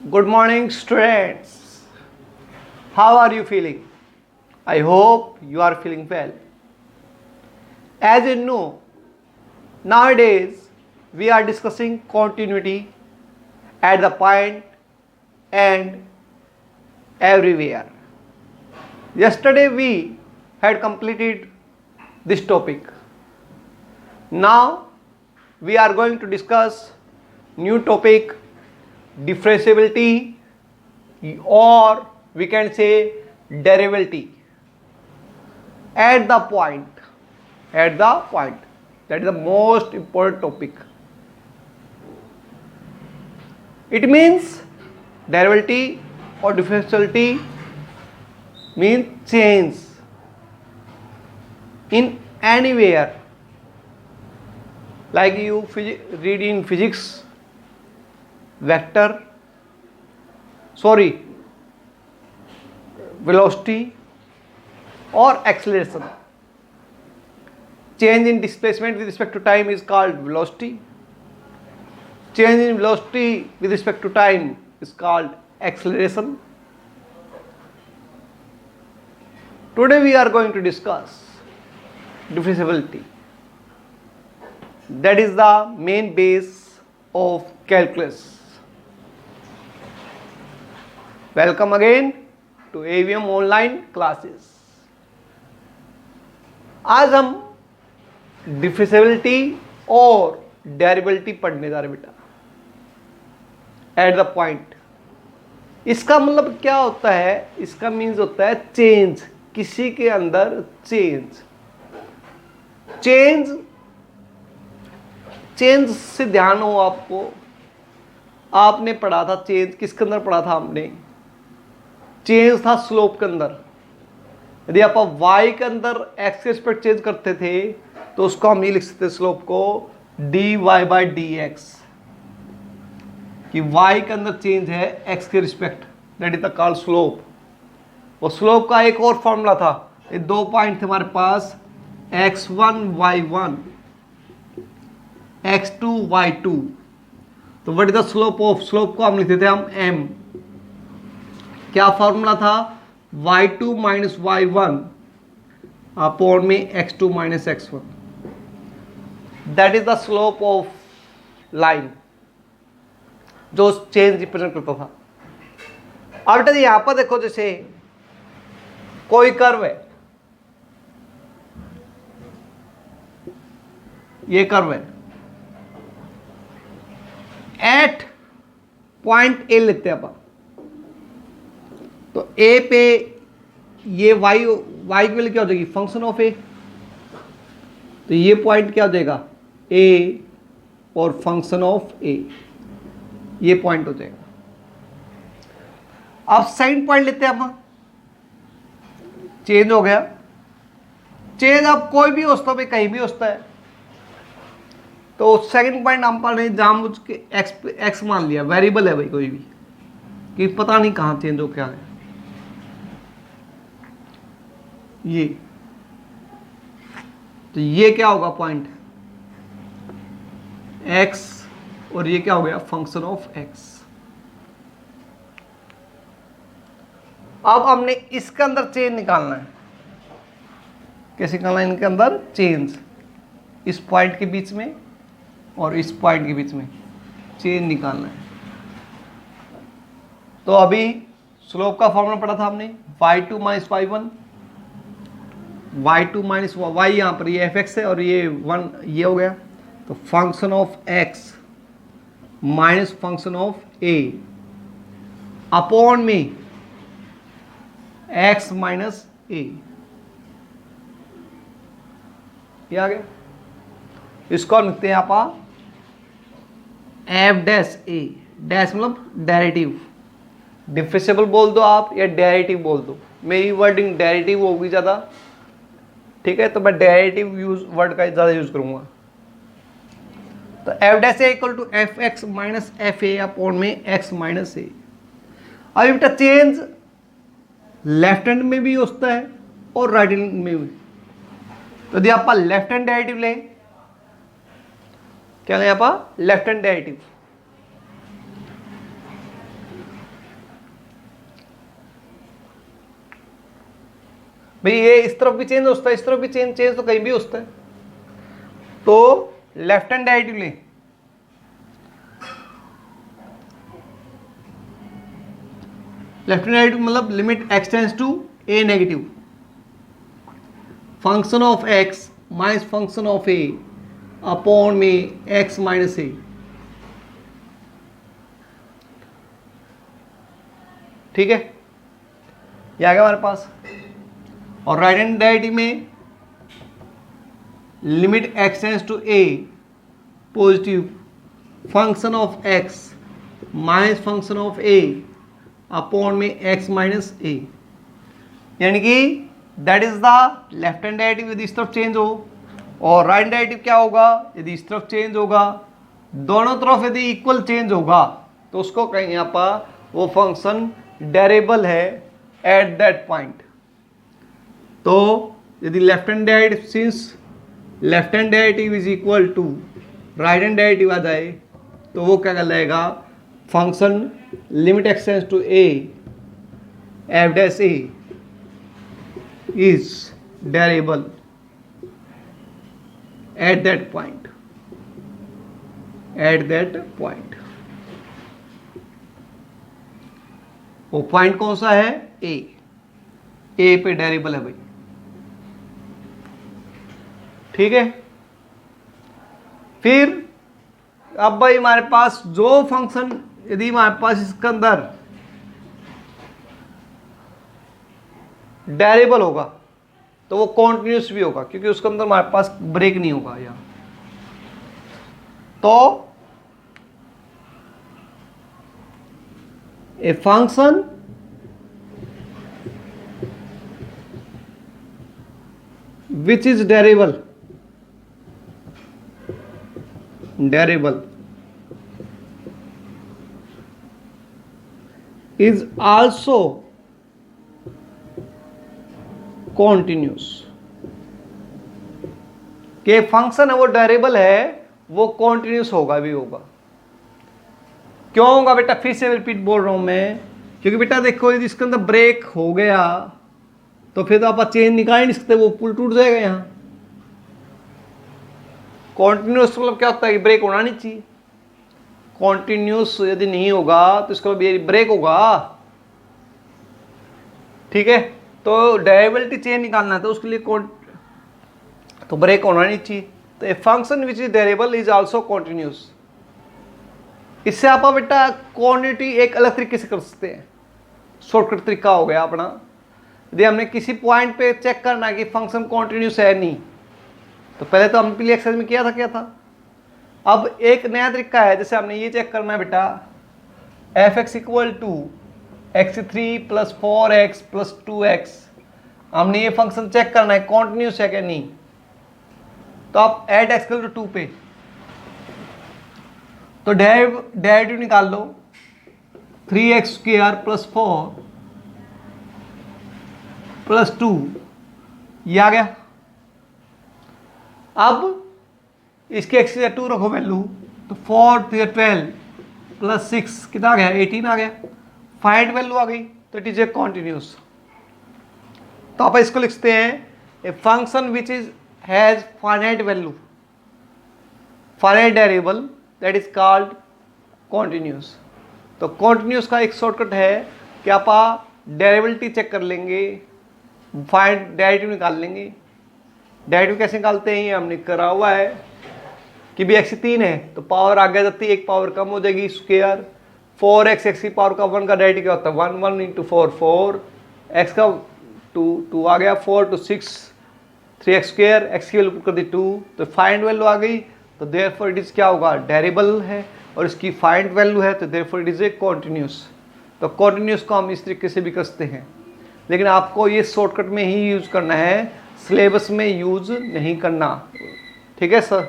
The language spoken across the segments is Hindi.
Good morning, students. How are you feeling? I hope you are feeling well. As you know, nowadays we are discussing continuity at the point and everywhere. Yesterday we had completed this topic. Now we are going to discuss new topic, differentiability, or we can say derivability at the point. That is the most important topic. It means derivability or differentiability means change in anywhere, like you read in physics, velocity or acceleration. Change in displacement with respect to time is called velocity. Change in velocity with respect to time is called acceleration. Today we are going to discuss differentiability. That is the main base of calculus. Welcome again to AVM online classes. आज हम डिफरेंशिएबिलिटी और डेरिवेबिलिटी पढ़ने जा रहे बेटा. एट द पॉइंट, इसका मतलब क्या होता है? इसका मीन्स होता है चेंज, किसी के अंदर चेंज. चेंज से ध्यान हो आपको, आपने पढ़ा था चेंज किसके अंदर पढ़ा था आपने? चेंज था स्लोप के अंदर. यदि आप y के अंदर x के रिस्पेक्ट चेंज करते थे तो उसको हम ये लिख सकते स्लोप को dy/dx, कि y के अंदर चेंज है x के respect, that is the called slope. और स्लोप का एक और फॉर्मूला था. ये दो पॉइंट थे हमारे पास, x1 y1 x2 y2. तो what is the slope of, slope को हम लिखते थे हम m. क्या फॉर्मूला था? y2 माइनस y1 अपॉन में x2 minus x1. That is the slope of line जो चेंज रिप्रेजेंट करता था. अब बेटा यहां पर देखो, जैसे कोई कर्व है, ये कर्व है, एट पॉइंट ए लेते हैं अपन. तो ए पे ये वाई की वैल्यू क्या हो जाएगी? फंक्शन ऑफ ए. तो ये पॉइंट क्या हो जाएगा? ए और फंक्शन ऑफ ए, ये पॉइंट हो जाएगा. अब सेकंड पॉइंट लेते हैं हम. चेंज हो गया. चेंज अब कोई भी होता है, कहीं भी होता है. तो सेकंड पॉइंट हम पर नहीं, जानबूझ के एक्स मान लिया, वेरिएबल है भाई कोई भी, कि पता नहीं कहां चेंज हो क्या है. ये तो ये क्या होगा? पॉइंट x, और ये क्या हो गया? Function of x. अब हमने इसके अंदर चेंज निकालना है. कैसे निकालना है? इनके अंदर चेंज, इस पॉइंट के बीच में और इस पॉइंट के बीच में चेंज निकालना है. तो अभी स्लोप का फॉर्मूला पढ़ा था हमने, y2 minus y1, y2 minus y, यहाँ पर ये fx है और ये 1 ये हो गया. तो function of x minus function of a upon में x माइनस a, ये आ गया. इसको हम लिखते हैं यहाँ पर f डैश a. डैश मतलब डेरिवेटिव. डिफरेंशिएबल बोल दो आप या डेरिवेटिव बोल दो, मेरी वर्डिंग डेरिवेटिव होगी ज़्यादा, ठीक है? तो मैं डेरिवेटिव वर्ड का ज़्यादा यूज करूंगा. तो f dash a equal to f x minus f a upon में x माइनस ए. अभी बेटा चेंज लेफ्ट हैंड में भी होता है और राइट हैंड में भी. तो यदि आप लेफ्ट हैंड डेरिवेटिव लें, क्या लें आप? Left hand derivative. भाई ये इस तरफ भी चेंज होता है, इस तरफ भी चेंज, चेंज तो कहीं भी होता है। तो लेफ्ट हैंड डेरिवेटिव लें, लेफ्ट हैंड डेरिवेटिव मतलब limit x tends to a negative, function of x minus function of a upon में x माइनस a। ठीक है, ये आ गया हमारे पास। और राइट हैंड डेरिवेटिव में limit x tends to a positive, function of x minus function of a upon में x माइनस a, यानी कि that is the left hand derivative यदि इस तरफ चेंज हो, और राइट हैंड डेरिवेटिव क्या होगा यदि इस तरफ चेंज होगा। दोनों तरफ यदि इक्वल चेंज होगा तो उसको कहेंगे यहाँ पर वो फंक्शन डेरिवेबल है एट दैट पॉइंट। तो यदि left hand derivative, since left hand derivative is equal to right hand derivative आ जाए तो वो क्या कहलाएगा, function limit x tends to a f dash a is variable at that point, at that point। वो पॉइंट कौन सा है, a पे डेरिवेबल है भाई। ठीक है, फिर अब भाई हमारे पास जो फंक्शन यदि हमारे पास इसके अंदर डेरिवेबल होगा तो वो कॉन्टिन्यूस भी होगा, क्योंकि उसके अंदर हमारे पास ब्रेक नहीं होगा यहां। तो a function which is derivable is also continuous। के फंक्शन है वो डेरिवेबल है, वो कॉन्टिन्यूस होगा भी होगा। क्यों होगा बेटा, फिर से रिपीट बोल रहा हूं मैं, क्योंकि बेटा देखो यदि इसके अंदर ब्रेक हो गया तो फिर तो आप चेन निकाल नहीं सकते, वो पुल टूट जाएगा। यहां कॉन्टिन्यूस मतलब क्या होता है कि ब्रेक होना नहीं चाहिए। कॉन्टिन्यूस यदि नहीं होगा तो इसका मतलब ब्रेक होगा। ठीक है, तो डेरिवेबिलिटी चेन निकालना है तो उसके लिए तो ब्रेक होना नहीं चाहिए। तो a function which is derivable is also continuous. इससे आप बेटा क्वांटिटी एक अलग तरीके से कर सकते हैं, शॉर्टकट तरीका हो गया अपना। यदि हमने किसी पॉइंट पे चेक करना है कि फंक्शन कॉन्टिन्यूस है नहीं, तो पहले तो हम पिछली एक्सरसाइज में क्या था। अब एक नया तरीका है, जैसे हमने ये चेक करना है बेटा f x equal to x3 plus 4x plus 2x, हमने ये फंक्शन चेक करना है कॉन्टिन्यूस है क्या नहीं। तो आप एड x इक्वल टू 2 पे तो डेरिवेटिव निकाल लो, 3x स्क्वायर प्लस 4 प्लस 2, ये आ गया। अब इसके x से 2 रखो वैल्यू, तो 4 12 प्लस 6 कितना आ गया, 18 आ गया। फाइंड वैल्यू आ गई तो इट इज ए कॉन्टिन्यूस। तो आप इसको लिखते हैं a function which is has finite value, finite derivable, that is called continuous. तो कॉन्टिन्यूस का एक शॉर्टकट है कि आप डेरिवेबिलिटी चेक कर लेंगे, फाइंड डेरिवेटिव निकाल लेंगे। डेरिवेटिव कैसे निकालते हैं ये हमने करा हुआ है कि भी x 3 है तो पावर आगे जाती है, एक पावर कम हो जाएगी, स्क्वायर 4x x की पावर का 1 का डेरिवेटिव क्या होता है 1 1 इंटू 4 4, x का 2 2 आ गया, 4 to 6 3x स्क्वायर, x की वैल्यू पुट कर दी 2, तो फाइंड वैल्यू आ गई। तो देयरफॉर इट इज क्या होगा, डेरिवेबल है और इसकी फाइंड वैल्यू है, तो therefore it is a continuous. तो कॉन्टिन्यूस को हम इस तरीके से भी कर सकते हैं, लेकिन आपको ये शॉर्टकट में ही यूज करना है, सिलेबस में यूज नहीं करना। ठीक है सर।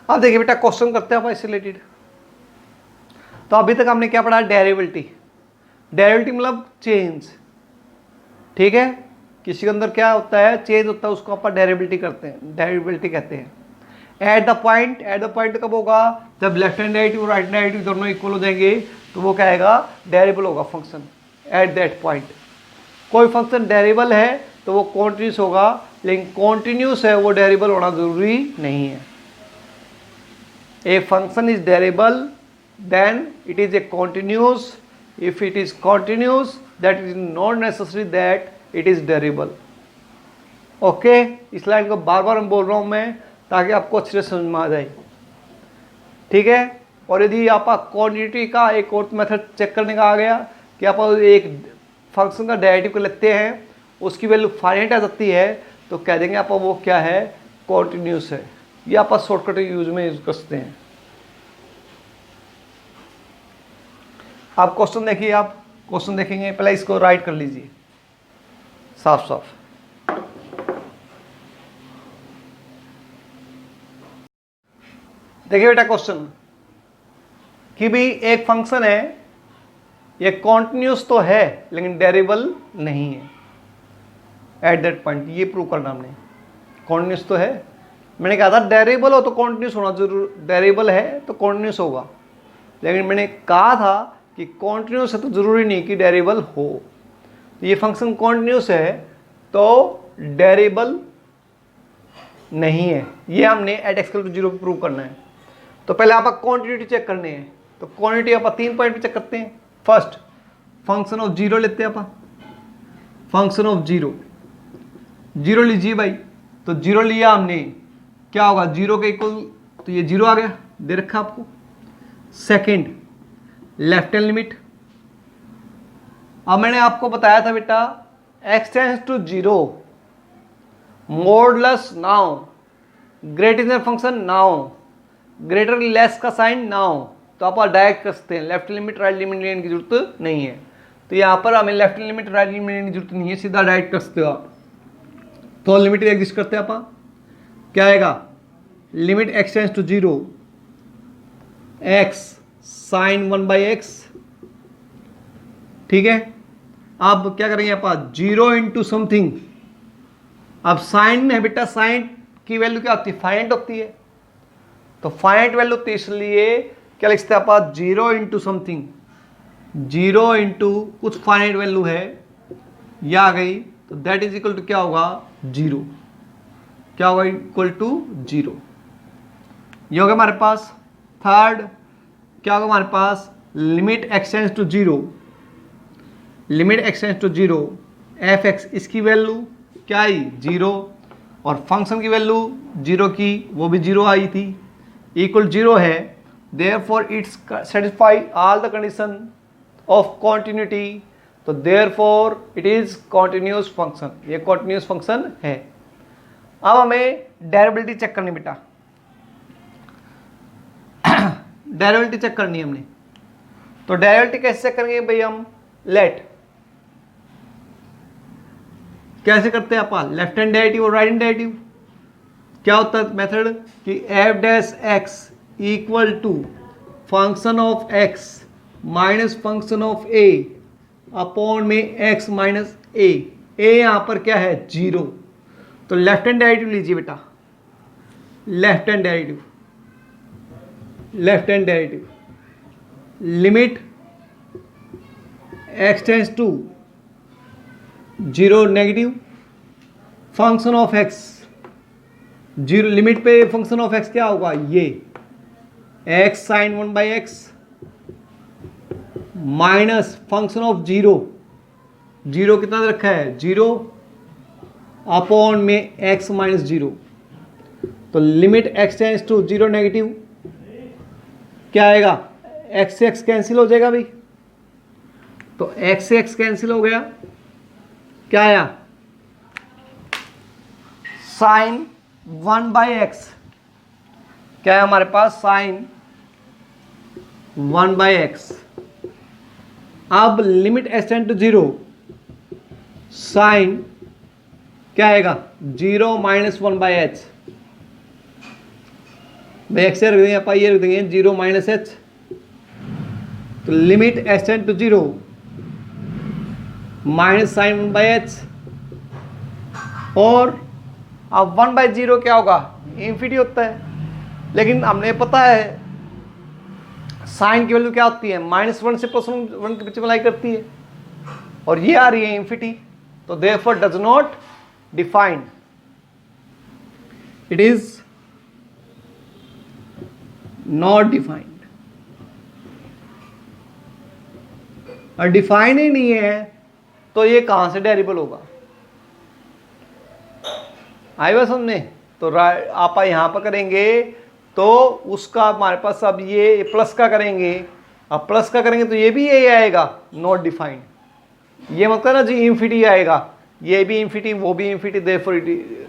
अब देखिए बेटा क्वेश्चन करते हैं आप इससे रिलेटेड। तो अभी तक हमने क्या पढ़ा, डेरिवेबिलिटी। डेरिवेबिलिटी मतलब चेंज। ठीक है, किसी के अंदर क्या होता है, चेंज होता है, उसको आप डेरिवेबिलिटी करते हैं, डेरिवेबिलिटी कहते हैं। एट द पॉइंट कब होगा, जब लेफ्ट हैंड डेरिवेटिव और राइट हैंड डेरिवेटिव दोनों इक्वल हो जाएंगे, तो वो क्या आएगा, डेरिवेबल होगा फंक्शन। At that point. कोई फंक्शन डेरिवेबल है तो वो कॉन्टिन्यूस होगा, लेकिन कॉन्टिन्यूस है वो डेरिवेबल होना जरूरी नहीं है। A function is derivable then it is a continuous, if it is continuous that is not necessary that it is derivable. Okay, इस लाइन को बार बार मैं बोल रहा हूं मैं, ताकि आपको अच्छे से समझ में आ जाए, ठीक है। और यदि आपका क्वांटिटी का एक और मेथड चेक करने का आ गया कि आप एक फंक्शन का डेरिवेटिव को लेते हैं, उसकी वैल्यू फाइनाइट आ जाती है, तो कह देंगे आप वो क्या है, कॉन्टिन्यूस है। ये आप शॉर्टकट यूज में यूज करते हैं। आप क्वेश्चन देखिए, आप क्वेश्चन देखेंगे, पहले इसको राइट कर लीजिए साफ साफ। देखिए बेटा क्वेश्चन कि भी एक फंक्शन है, ये कॉन्टिन्यूस तो है लेकिन डेरिवेबल नहीं है एट दैट पॉइंट। ये प्रूव करना हमने, कॉन्टिन्यूस तो है, मैंने कहा था डेरिवेबल हो तो कॉन्टिन्यूस होना जरूर, डेरिवेबल है तो कॉन्टिन्यूस होगा, लेकिन मैंने कहा था कि कॉन्टिन्यूस है तो जरूरी नहीं कि डेरिवेबल हो। तो ये फंक्शन कॉन्टिन्यूस है तो डेरिवेबल नहीं है, ये हमने at x equal to 0 prove करना है। तो पहले आप क्वांटिटी चेक करनी है, तो क्वांटिटी आप 3 पॉइंट पे चेक करते हैं। फर्स्ट फंक्शन ऑफ 0 लेते हैं आप, फंक्शन ऑफ 0 लीजिए भाई, तो 0 लिया हमने, क्या होगा 0 के इक्वल, तो ये 0 आ गया, दे रखा आपको। सेकंड लेफ्ट हैंड लिमिट, अब मैंने आपको बताया था बेटा x tends to 0 modulus now, greater than function now, greater less का साइन नाउ, तो आप डायरेक्ट कर सकते हैं, लेफ्ट लिमिट राइट लिमिट लेने की जरूरत नहीं है। तो यहाँ पर हमें लेफ्ट लिमिट राइट लिमिट लेने की जरूरत नहीं है, सीधा डायरेक्ट कर सकते हो आप। तो लिमिट एग्जिस्ट करते हैं आप, क्या आएगा, limit x tends to 0 x sine 1/x, ठीक है। अब क्या करेंगे आप, 0 इंटू समथिंग, अब साइन है बेटा, साइन की वैल्यू क्या होती है, फाइनाइट होती है, तो फाइनाइट वैल्यू होती है, इसलिए क्या लिखते हैं आप, 0 इंटू समथिंग, 0 इंटू कुछ फाइनाइट वैल्यू है, यह आ गई, तो दैट इज इक्वल टू क्या होगा, 0, क्या होगा, इक्वल टू 0। ये हो गया हमारे पास। थर्ड क्या होगा हमारे पास, limit x tends to 0, limit x tends to 0 f(x), इसकी वैल्यू क्या आई, 0, और फंक्शन की वैल्यू 0 की, वो भी 0 आई थी, इक्वल 0 है, therefore it's satisfy all the condition of continuity, तो therefore it is continuous function, ये कॉन्टिन्यूस फंक्शन है। अब हमें डेरिवेबिलिटी चेक करनी बेटा, डेरिवेबिलिटी चेक करनी है हमने, तो डेरिवेबिलिटी कैसे चेक करेंगे भाई हम, लेट कैसे करते हैं आप, लेफ्ट हैंड डेरिवेटिव और राइट हैंड डेरिवेटिव, क्या होता है मेथड कि f dash x equal to function of x minus function of a upon में एक्स माइनस ए यहां पर क्या है, 0, तो लेफ्ट हैंड डेरिवेटिव लीजिए बेटा, left hand derivative, left hand derivative, limit x tends to 0 negative, function of x 0, limit पे फंक्शन ऑफ x क्या होगा, ये x sine 1/x minus function of 0 कितना दे रखा है, 0 अपॉन में x माइनस 0, तो limit x tends to 0 negative, क्या आएगा, x से x कैंसिल हो जाएगा भाई, तो x से x कैंसिल हो गया, क्या आया, साइन 1/x, क्या है हमारे पास, साइन 1/x। अब limit x tend to 0, sine क्या आएगा, 0 माइनस 1/h, भाई x रख देंगे आप, ये रख देंगे 0 माइनस h, तो limit x tend to 0 minus sine 1/h, और अब 1/0 क्या होगा, इन्फिनिटी होता है, लेकिन हमने पता है साइन की वैल्यू क्या होती है, -1 से +1 के बीच में लाई करती है, और ये आ रही है इंफिनिटी, तो therefore does not define, it is not defined. और डिफाइन ही नहीं है तो ये कहां से डेरिवेबल होगा? आई बात समझ? तो आप यहां पर करेंगे तो उसका हमारे पास अब ये प्लस का करेंगे, अब प्लस का करेंगे तो ये भी यही आएगा नॉट डिफाइंड। ये मत करना जी इंफिनिटी आएगा, ये भी इंफिनिटी वो भी इंफिनिटी, देयरफॉर इट,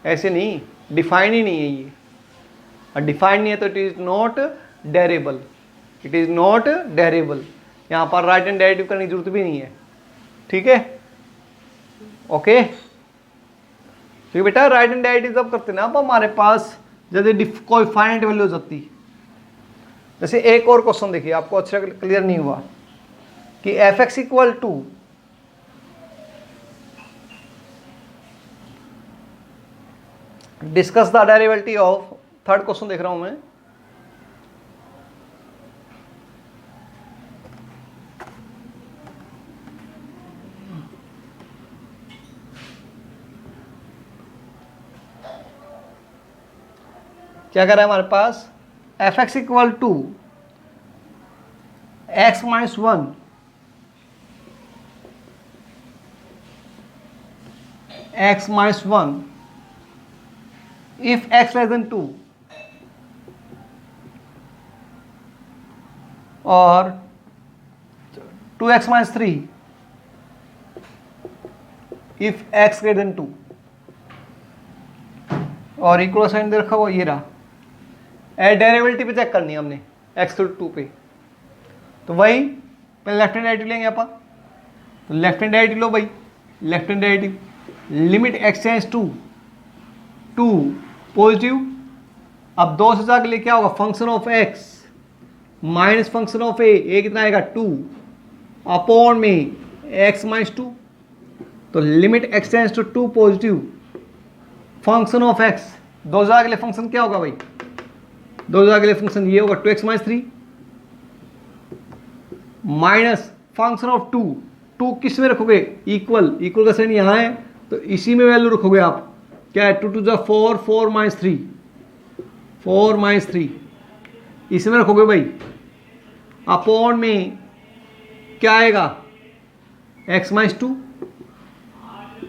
ऐसे नहीं, डिफाइन ही नहीं है ये। और डिफाइन नहीं है तो it is not derivable, it is not derivable. यहां पर राइट एंड डेरिवेटिव करने की जरूरत भी नहीं है, ठीक है? ओके, तो बेटा राइट एंड डेरिवेटिव जब करते ना अब हमारे पास जैसे कोई फाइनाइट वैल्यू हो जाती, जैसे एक और क्वेश्चन देखिए, आपको अच्छा क्लियर नहीं हुआ कि f x equal to discuss the derivative of, third question देख रहा हूं मैं, क्या कर रहा है हमारे पास, f x equal to x minus 1 x minus 1 if x less than 2 और 2x minus 3 if x greater than 2 और इक्वल साइन दे रखा हुआ ये रहा। डेरिवेटिव पे चेक करनी है हमने x to 2 पे, तो वही पहले लेफ्ट हैंड डेरिवेटिव लेंगे अपन, तो लेफ्ट हैंड डेरिवेटिव लो भाई, left hand derivative limit x tends to 2 positive, अब 2 से जाके लिए क्या होगा, function of x minus function of a कितना आएगा 2 अपॉन में x माइनस 2, तो limit x tends to 2 positive function of x, 2 से जाके लिए फंक्शन क्या होगा भाई, 2 के लिए फंक्शन ये होगा 2x minus 3 minus function of 2, 2 किस में रखोगे, इक्वल, इक्वल का साइन यहाँ है तो इसी में वैल्यू रखोगे आप, क्या है 2 2 4 4 माइनस 3 4 माइनस 3 इसमें रखोगे भाई, अपॉन में क्या आएगा x minus 2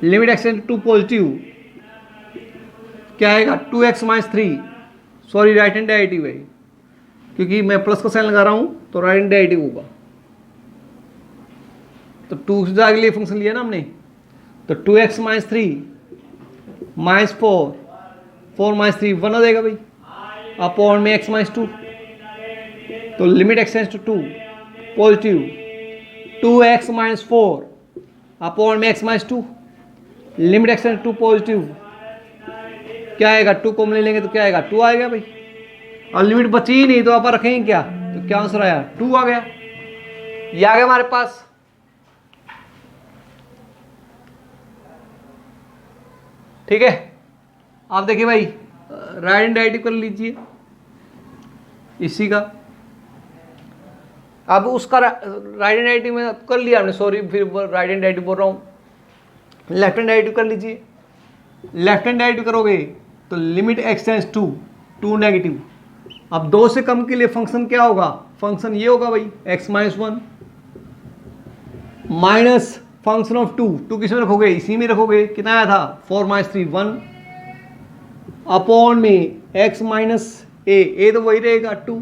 limit x tends to positive क्या आएगा 2x minus 3, sorry right hand derivative है क्योंकि मैं प्लस का साइन लगा रहा हूं तो राइट हैंड डेरिवेटिव होगा, तो 2 से जाके लिए फंक्शन लिया ना हमने, तो 2x माइनस 3 माइनस 4 माइनस 3 1 हो जाएगा भाई, अपॉन में x माइनस 2, तो limit x tends to 2 positive 2x minus 4 upon में x minus 2 limit x tends to positive क्या आएगा 2 को ले लेंगे तो क्या आएगा 2 आएगा भाई, और लिमिट बची ही नहीं तो आप रखेंगे क्या, तो क्या आंसर आया 2 आ गया, ये आ गया हमारे पास। ठीक है, आप देखिए भाई राइट एंड डेरिवेटिव कर लीजिए इसी का, अब उसका राइट एंड डेरिवेटिव में कर लिया हमने, सॉरी फिर राइट एंड डेरिवेटिव बोल रहा हूं, लेफ्ट हैंड डेरिवेटिव कर लीजिए, लेफ्ट हैंड डेरिवेटिव करोगे तो limit x tends to 2 negative, अब 2 से कम के लिए फंक्शन क्या होगा, फंक्शन ये होगा भाई x minus 1 minus function of 2 किस में रखोगे, इसी में रखोगे, कितना आया था 4 माइनस 3 1 अपॉन में x माइनस a तो वही रहेगा 2,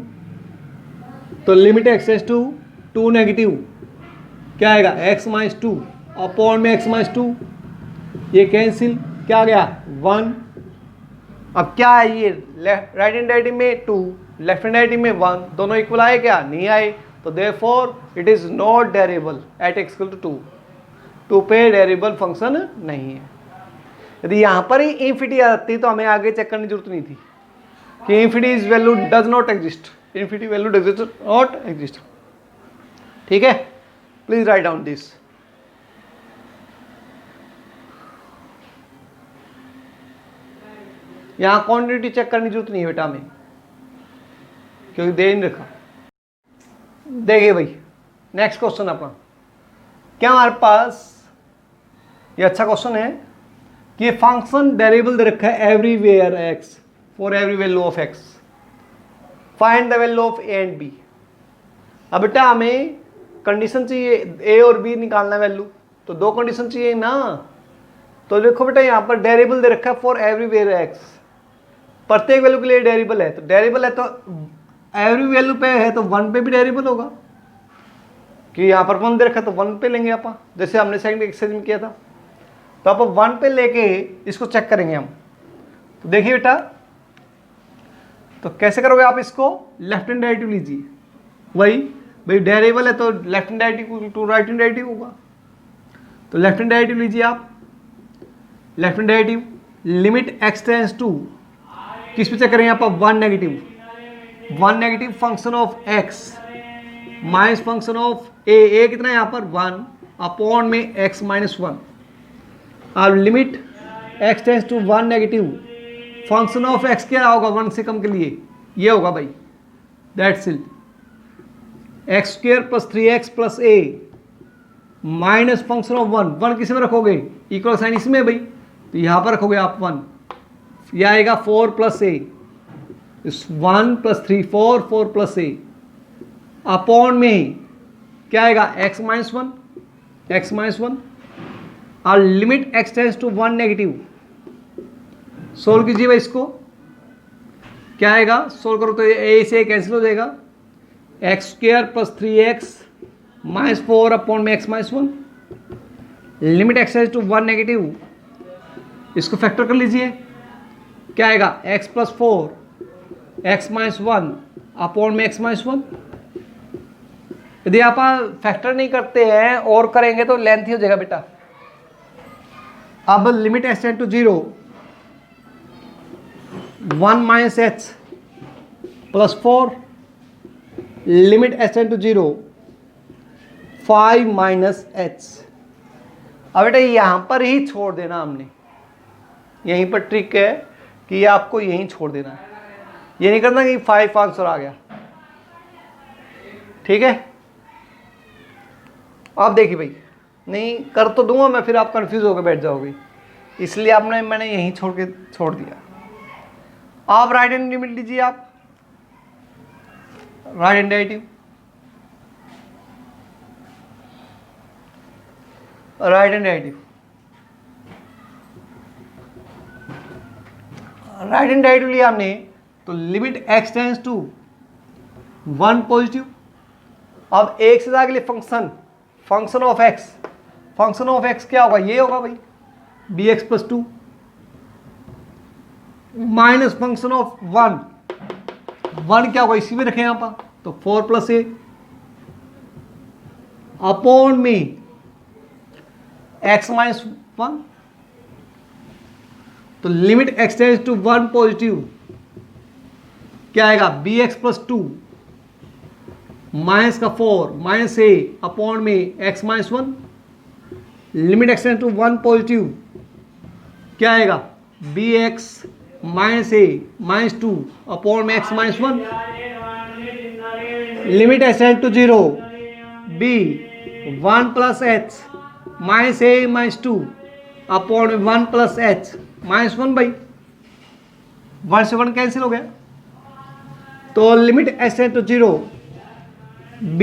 तो limit x tends to 2 negative क्या आएगा x माइनस 2 अपॉन में x माइनस 2, ये कैंसिल क्या आ गया 1, अब क्या है ये राइट हैंड डेरिवेटिव में 2 लेफ्ट हैंड डेरिवेटिव में 1 दोनों इक्वल आए क्या, नहीं आए, तो therefore it is not derivable at x equal to 2 पे डेरिवेबल फंक्शन नहीं है। यदि यहाँ पर ही इंफिनिटी आ जाती तो हमें आगे चेक करने की जरूरत नहीं थी कि infinity is value does not exist, infinity value does not exist. ठीक है, प्लीज राइट डाउन दिस। यहां क्वांटिटी चेक करने की जरूरत नहीं है बेटा हमें, क्योंकि दे नहीं रखा। देखिए भाई नेक्स्ट क्वेश्चन अपना क्या हमारे पास ये अच्छा क्वेश्चन है कि ये फंक्शन डेरिवेबल दे रखा है everywhere x, for every value of x, find the value of a and b. अब बेटा हमें कंडीशन चाहिए ए और बी निकालना वैल्यू, तो दो कंडीशन चाहिए ना। तो देखो बेटा यहाँ पर डेरिवेबल दे रखा है फॉर एवरीवेयर एक्स, प्रत्येक वैल्यू के लिए डेरिवेबल है, तो डेरिवेबल है तो एवरी वैल्यू पे है तो 1 पे भी डेरिवेबल होगा, कि यहाँ पर 1 दे रखा है तो 1 पे लेंगे आप, जैसे हमने सेकंड एक्सरसाइज में किया था। तो आप 1 पे लेके इसको चेक करेंगे हम। तो देखिए बेटा, तो कैसे करोगे आप इसको, लेफ्ट हैंड डेरिवेटिव लीजिए, वही भाई डेरिवेबल है तो left hand derivative to right hand derivative होगा। तो लेफ्ट हैंड डेरिवेटिव लीजिए आप, left hand derivative limit x tends to, किस पे चेक करेंगे आप, 1 negative function of x minus function of a कितना है यहाँ पर 1 अपॉन में एक्स माइनस 1। अब limit x tends to 1 negative function of x क्या होगा 1 से कम के लिए, ये होगा भाई, that's it, x square plus 3x plus A minus function of 1 किस में रखोगे, इक्वल साइन इसमें भाई, तो यहाँ पर रखोगे आप 1, यह आएगा 4 plus a, 1 plus 3 4 plus a upon में क्या आएगा x माइनस 1 और limit x tends to 1 negative. Solve कीजिए भाई इसको, क्या आएगा, सोल्व करो तो a से कैंसिल हो जाएगा, x square plus 3x minus 4 upon में x minus 1, limit x tends to 1 negative, इसको फैक्टर कर लीजिए, क्या आएगा x plus 4 x minus 1 upon में x माइनस 1। यदि आप फैक्टर नहीं करते हैं और करेंगे तो लेंथ ही हो जाएगा बेटा। अब limit x tend to 0 1 minus h plus 4, limit x tend to 0 5 minus h। अब बेटा यहाँ पर ही छोड़ देना हमने, यहीं पर ट्रिक है कि ये आपको यहीं छोड़ देना है, ये नहीं करना कि 5 आंसर आ गया, ठीक है। आप देखिए भाई, नहीं कर तो दूंगा मैं, फिर आप कंफ्यूज होकर बैठ जाओगे, इसलिए मैंने यहीं छोड़ दिया। आप राइट हैंड लिमिट लीजिए, आप right hand derivative, right hand derivative लिया हमने, तो limit x tends to 1 positive. अब एक से आगे लिए फंक्शन ऑफ x क्या होगा, ये होगा भाई bx plus 2 minus function of 1 क्या होगा, इसी में रखें यहाँ पर, तो 4 प्लस ए अपॉन में x माइनस 1। तो limit x tends to 1 positive क्या आएगा, bx प्लस 2 माइनस का 4 माइनस ए अपॉन में x minus 1, limit x tends to 1 positive क्या आएगा, bx minus a minus 2 upon में x minus 1, limit x tends to 0 b 1 plus h minus a minus 2 upon में 1 प्लस h माइनस 1 भाई, 1 से 1 कैंसिल हो गया, तो limit x tends to 0 b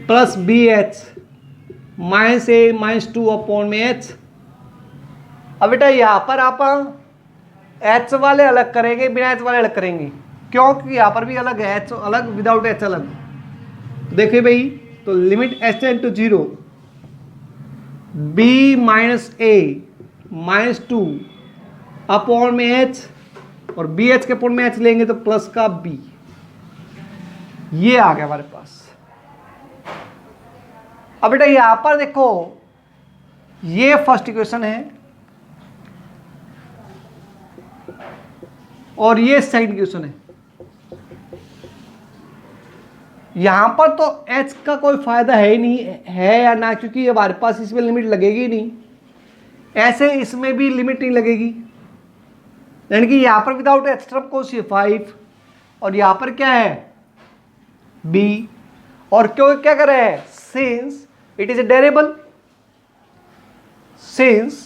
plus b h minus a minus 2 upon में h। अब बेटा यहाँ पर आप h वाले अलग करेंगे, बिना h वाले अलग करेंगे, क्योंकि यहाँ पर भी अलग है, h अलग विदाउट h अलग। देखिए भाई, तो limit h tend to 0 b minus a minus 2 upon में h, और बी एच के अपॉन में h लेंगे तो प्लस का b, ये आ गया हमारे पास। अब बेटा यहां पर देखो, ये फर्स्ट इक्वेशन है और ये सेकंड इक्वेशन है। यहां पर तो h का कोई फायदा है ही नहीं, है या ना, क्योंकि हमारे पास इसमें लिमिट लगेगी नहीं, ऐसे इसमें भी लिमिट नहीं लगेगी, यानी कि यहां पर विदाउट h टर्म को सी 5 और यहां पर क्या है b, और क्यों क्या कर रहे हैं since it is a variable, since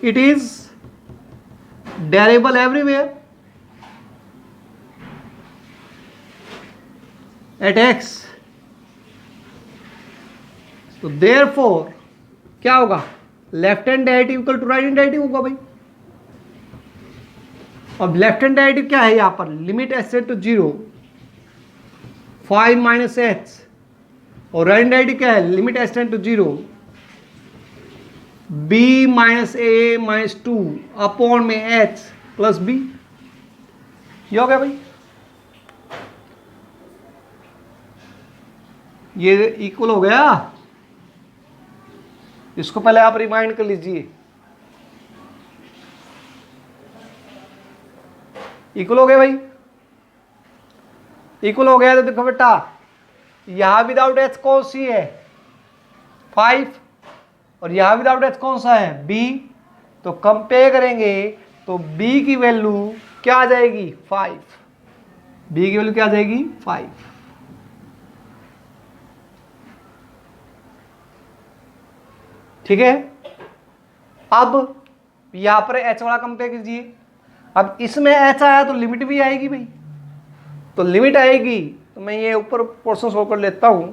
it is variable everywhere at x, तो therefore क्या होगा, left hand derivative equal to right hand derivative होगा भाई। अब लेफ्ट हैंड डेरिवेटिव क्या है यहां पर, limit h tend to 0 5 minus h, और राइट हैंड डेरिवेटिव क्या है, limit h tend to 0 b minus a minus 2 upon में एच प्लस बी। ये हो गया भाई, ये इक्वल हो गया। इसको पहले आप रिमाइंड कर लीजिए, इक्वल हो गया भाई, इक्वल हो गया। तो देखो बेटा यहां विदाउट एच कौन सी है 5, और यहां विदाउट एच कौन सा है b, तो कंपेयर करेंगे तो b की वैल्यू क्या आ जाएगी 5, b की वैल्यू क्या आ जाएगी 5। ठीक है, अब यहां पर h वाला कंपेयर कीजिए। अब इसमें h आया तो लिमिट भी आएगी भाई, तो लिमिट आएगी, तो मैं ये ऊपर पोर्शन सोल्व कर लेता हूं।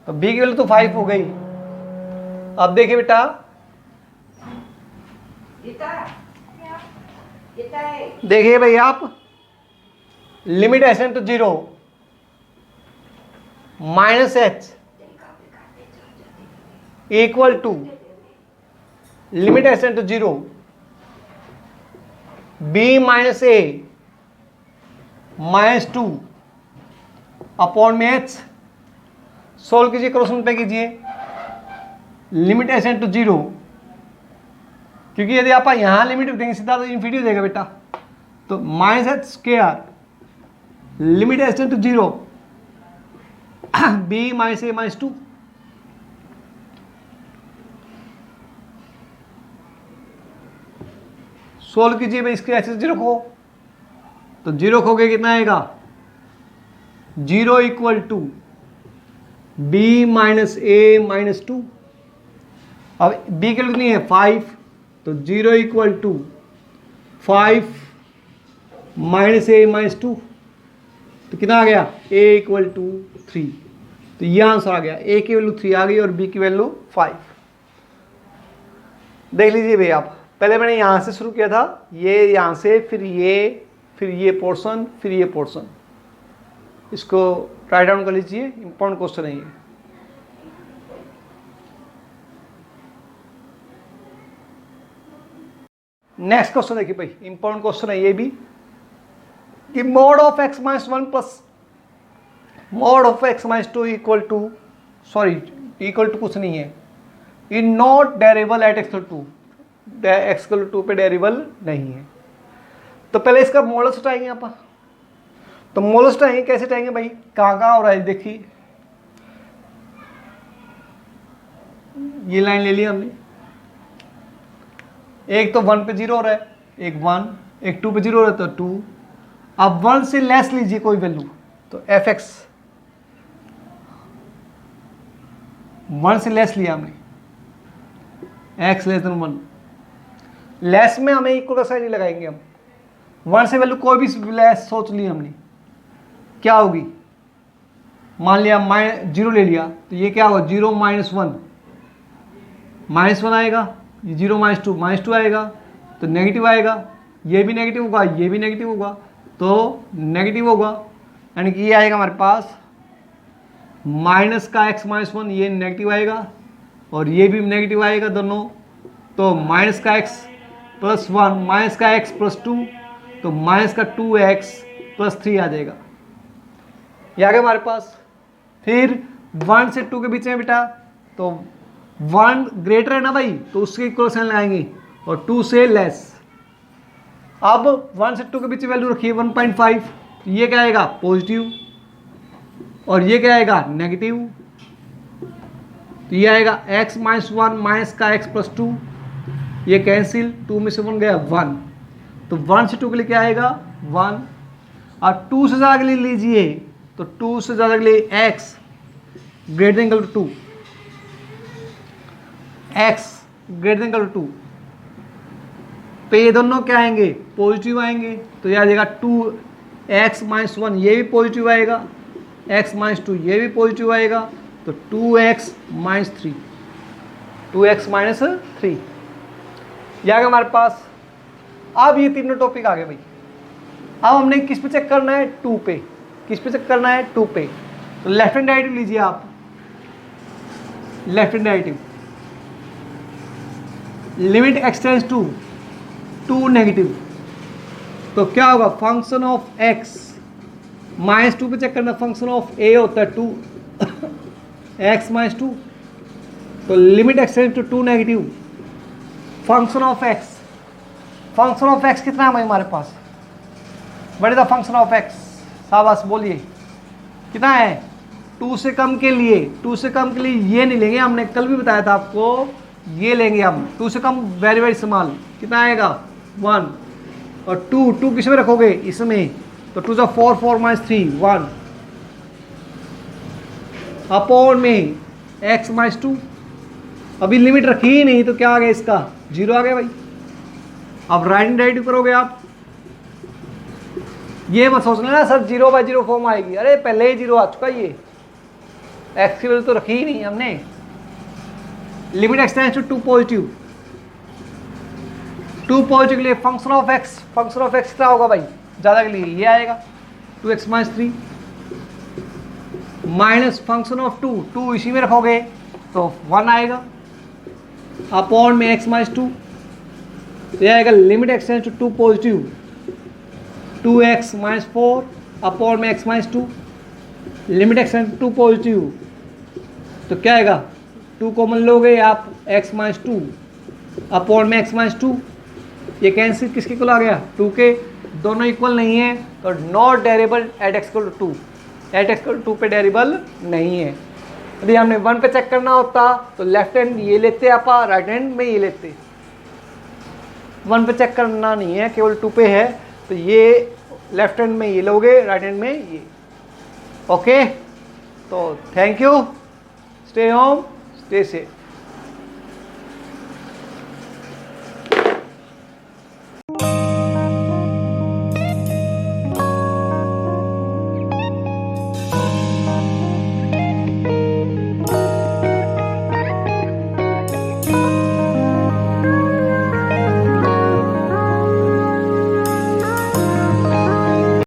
तो b की वैल्यू तो 5 हो गई। अब देखिए बेटा, देखिए भाई आप, limit h tend to 0 minus h equal to limit h tend to 0 b minus a minus 2 upon में एच। सोल्व कीजिए, क्वेश्चन पे कीजिए, लिमिट एच टेंड टू 0, क्योंकि यदि आप यहां लिमिट देंगे सीधा तो इन्फिनिटी देगा बेटा, तो minus h square limit h tend to 0 b minus a minus 2। Solve कीजिए भाई, इसके एच 0 खो, तो 0 खो के कितना आएगा 0 equal to b minus a minus 2। अब b की वैल्यू कितनी है 5, तो 0 equal to 5 minus a minus 2, तो कितना आ गया a इक्वल टू 3। तो ये आंसर आ गया, a की वैल्यू 3 आ गई और b की वैल्यू 5। देख लीजिए भाई आप, पहले मैंने यहां से शुरू किया था, ये यहां से, फिर ये पोर्शन, फिर ये पोर्शन। इसको राइट डाउन कर लीजिए, इंपॉर्टेंट क्वेश्चन है ये। नेक्स्ट क्वेश्चन देखिए भाई, इंपॉर्टेंट क्वेश्चन है ये भी, कि मॉड ऑफ x माइनस 1 प्लस mod of x minus 2 equal to, sorry equal to कुछ नहीं है, in not derivable at x two, x 2 पे डेरिवेबल नहीं है। तो पहले इसका मॉडल्स उठाएंगे आप, तो मॉडल्स उठाएंगे, कैसे उठाएंगे भाई, कहाँ हो रहा है देखिए, ये लाइन ले लिया हमने, एक तो 1 पे 0 हो रहा है, एक 1, एक 2 पे 0 हो रहा है तो 2। अब 1 से लेस लीजिए कोई वैल्यू, तो fx 1 से लेस लिया हमने, x लेस देन 1, लेस में हमें इक्वल का साइन नहीं लगाएंगे हम, 1 से वैल्यू कोई भी लेस सोच ली हमने, क्या होगी, मान लिया 0 ले लिया, तो ये क्या होगा 0 माइनस 1, माइनस 1 आएगा, ये 0 माइनस 2 माइनस 2 आएगा, तो नेगेटिव आएगा, ये भी नेगेटिव होगा, ये भी नेगेटिव होगा, तो नेगेटिव होगा, यानी कि ये आएगा हमारे पास माइनस का x माइनस 1, ये नेगेटिव आएगा, और ये भी नेगेटिव आएगा दोनों, तो माइनस का x प्लस 1 माइनस का x प्लस 2, तो माइनस का 2x प्लस 3 आ जाएगा, ये आ गया हमारे पास। फिर 1 से 2 के बीच में बेटा, तो 1 ग्रेटर है ना भाई, तो उसके इक्वल साइन लगाएंगे, और 2 से लेस। अब 1 से 2 के बीच वैल्यू रखिए 1.5, तो ये क्या आएगा पॉजिटिव, और ये क्या आएगा नेगेटिव, तो ये आएगा x माइनस 1 माइनस का x प्लस 2, ये कैंसिल, 2 में से 1 गया 1, तो 1 से 2 के लिए क्या आएगा 1, और 2 से ज़्यादा के लिए लीजिए तो 2 से ज़्यादा के लिए x greater than equal to 2, x greater than equal to 2, तो ये दोनों क्या आएंगे, पॉजिटिव आएंगे। तो यह आ जाएगा 2x माइनस 1, ये भी पॉजिटिव आएगा, x माइनस 2 ये भी पॉजिटिव आएगा, तो 2x माइनस 3, 2x माइनस 3 ये आ गया हमारे पास। अब ये तीनों टॉपिक आ गए भाई। अब हमने किस पे चेक करना है, 2 पे। किस पे चेक करना है, 2 पे। तो लेफ्ट हैंड डेरिवेटिव लीजिए आप, left hand derivative, limit x tends to 2 negative, तो क्या होगा, फंक्शन ऑफ x माइनस 2 पे चेक करना, फंक्शन ऑफ a होता है 2 x माइनस 2, तो limit x tends to 2 negative, function of x, function of x कितना है भाई हमारे पास, what is the function of x, शाबाश बोलिए कितना है, 2 से कम के लिए, 2 से कम के लिए ये नहीं लेंगे, हमने कल भी बताया था आपको, ये लेंगे हम 2 से कम, वेरी वेरी स्मॉल, कितना आएगा 1, और 2 किस में रखोगे, इसमें, तो 2 4 4 माइनस 3 1 अपॉन में x माइनस 2, अभी लिमिट रखी ही नहीं तो क्या आ गया इसका, 0 आ गया भाई। अब राइट हैंड डेरिवेटिव करोगे आप, ये मत सोचना ना सर 0/0 फॉर्म आएगी, अरे पहले ही 0 आ चुका, ये x की वैल्यू तो रखी ही नहीं हमने। Limit x tends to 2 positive, 2 positive के लिए function of x, function of x क्या होगा भाई, ज़्यादा के लिए ये आएगा 2x minus 3 minus function of 2 इसी में रखोगे तो 1 आएगा, अपॉन में x माइनस 2, ये आएगा limit x tends to 2 positive 2x minus 4 upon में x minus 2, limit x tends to 2 positive, तो क्या आएगा, 2 कॉमन लोगे आप, x माइनस 2 अपॉन में x माइनस 2, ये कैंसिल किसके इक्वल आ गया, 2 के, दोनों इक्वल नहीं है तो not derivable at x equal to 2, at x equal to 2 पे डेरिवेबल नहीं है। यदि हमने 1 पे चेक करना होता तो लेफ्ट हैंड ये लेते आप, राइट हैंड में ये लेते, 1 पे चेक करना नहीं है, केवल 2 पे है, तो ये लेफ्ट हैंड में ये लोगे, राइट हैंड में ये। ओके, तो thank you, stay home, stay safe.